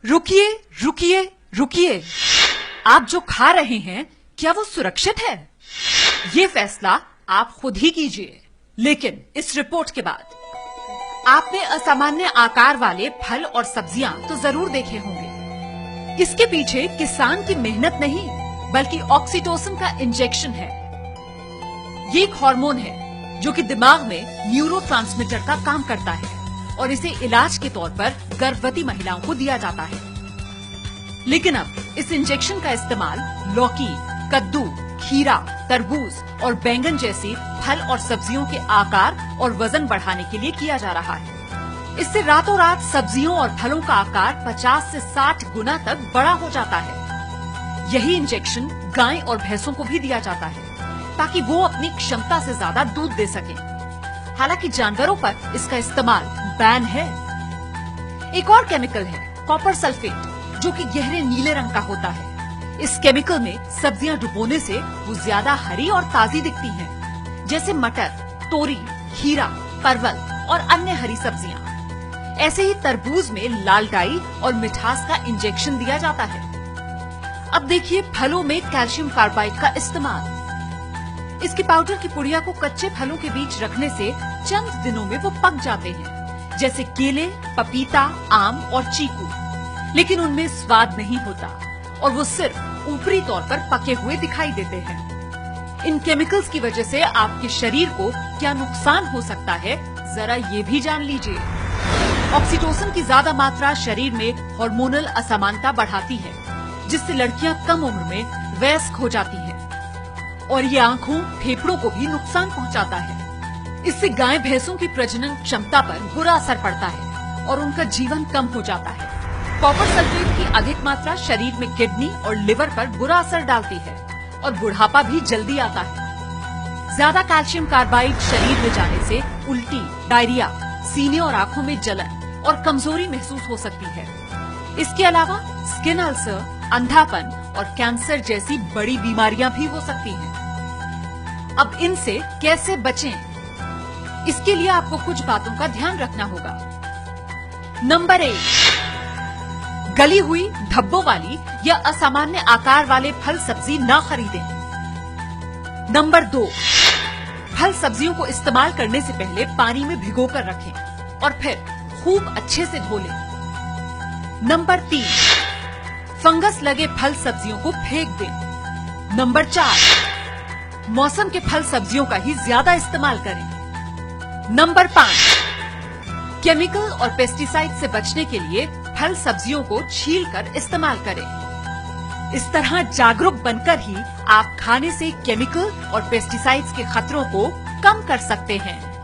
रुकिए रुकिए रुकिए, आप जो खा रहे हैं क्या वो सुरक्षित है? ये फैसला आप खुद ही कीजिए। लेकिन इस रिपोर्ट के बाद आपने असामान्य आकार वाले फल और सब्जियां तो जरूर देखे होंगे। इसके पीछे किसान की मेहनत नहीं बल्कि ऑक्सीटोसिन का इंजेक्शन है। ये एक हार्मोन है जो कि दिमाग में न्यूरोट्रांसमीटर का काम करता है और इसे इलाज के तौर पर गर्भवती महिलाओं को दिया जाता है। लेकिन अब इस इंजेक्शन का इस्तेमाल लौकी, कद्दू, खीरा, तरबूज और बैंगन जैसी फल और सब्जियों के आकार और वजन बढ़ाने के लिए किया जा रहा है। इससे रातों रात सब्जियों और फलों का आकार 50 से 60 गुना तक बड़ा हो जाता है। यही इंजेक्शन गाय और भैंसों को भी दिया जाता है ताकि वो अपनी क्षमता से ज्यादा दूध दे सकें। हालांकि जानवरों पर इसका इस्तेमाल बैन है। एक और केमिकल है कॉपर सल्फेट, जो कि गहरे नीले रंग का होता है। इस केमिकल में सब्जियां डुबोने से वो ज्यादा हरी और ताजी दिखती हैं, जैसे मटर, तोरी, खीरा, परवल और अन्य हरी सब्जियां। ऐसे ही तरबूज में लाल डाई और मिठास का इंजेक्शन दिया जाता है। अब देखिए फलों में कैल्शियम कार्बाइड का इस्तेमाल। इसके पाउडर की पुड़िया को कच्चे फलों के बीच रखने से चंद दिनों में वो पक जाते हैं, जैसे केले, पपीता, आम और चीकू। लेकिन उनमें स्वाद नहीं होता और वो सिर्फ ऊपरी तौर पर पके हुए दिखाई देते हैं। इन केमिकल्स की वजह से आपके शरीर को क्या नुकसान हो सकता है, जरा ये भी जान लीजिए। ऑक्सीटोसिन की ज्यादा मात्रा शरीर में हार्मोनल असमानता बढ़ाती है, जिससे लड़कियां कम उम्र में वयस्क हो जाती हैं और ये आंखों, फेफड़ों को भी नुकसान पहुंचाता है। इससे गाय भैंसों की प्रजनन क्षमता पर बुरा असर पड़ता है और उनका जीवन कम हो जाता है। कॉपर सल्फेट की अधिक मात्रा शरीर में किडनी और लिवर पर बुरा असर डालती है और बुढ़ापा भी जल्दी आता है। ज्यादा कैल्शियम कार्बाइड शरीर में जाने से उल्टी, डायरिया, सीने और आंखों में जलन और कमजोरी महसूस हो सकती है। इसके अलावा स्किन अल्सर, अंधापन और कैंसर जैसी बड़ी बीमारियां भी हो सकती हैं। अब इनसे कैसे बचें? इसके लिए आपको कुछ बातों का ध्यान रखना होगा। नंबर 1, गली हुई, धब्बों वाली या असामान्य आकार वाले फल सब्जी न खरीदें। नंबर 2, फल सब्जियों को इस्तेमाल करने से पहले पानी में भिगोकर रखें और फिर खूब अच्छे से धो लें। नंबर 3, फंगस लगे फल सब्जियों को फेंक दें। नंबर 4, मौसम के फल सब्जियों का ही ज्यादा इस्तेमाल करें। नंबर 5, केमिकल और पेस्टिसाइड से बचने के लिए फल सब्जियों को छीलकर इस्तेमाल करें। इस तरह जागरूक बनकर ही आप खाने से केमिकल और पेस्टिसाइड्स के खतरों को कम कर सकते हैं।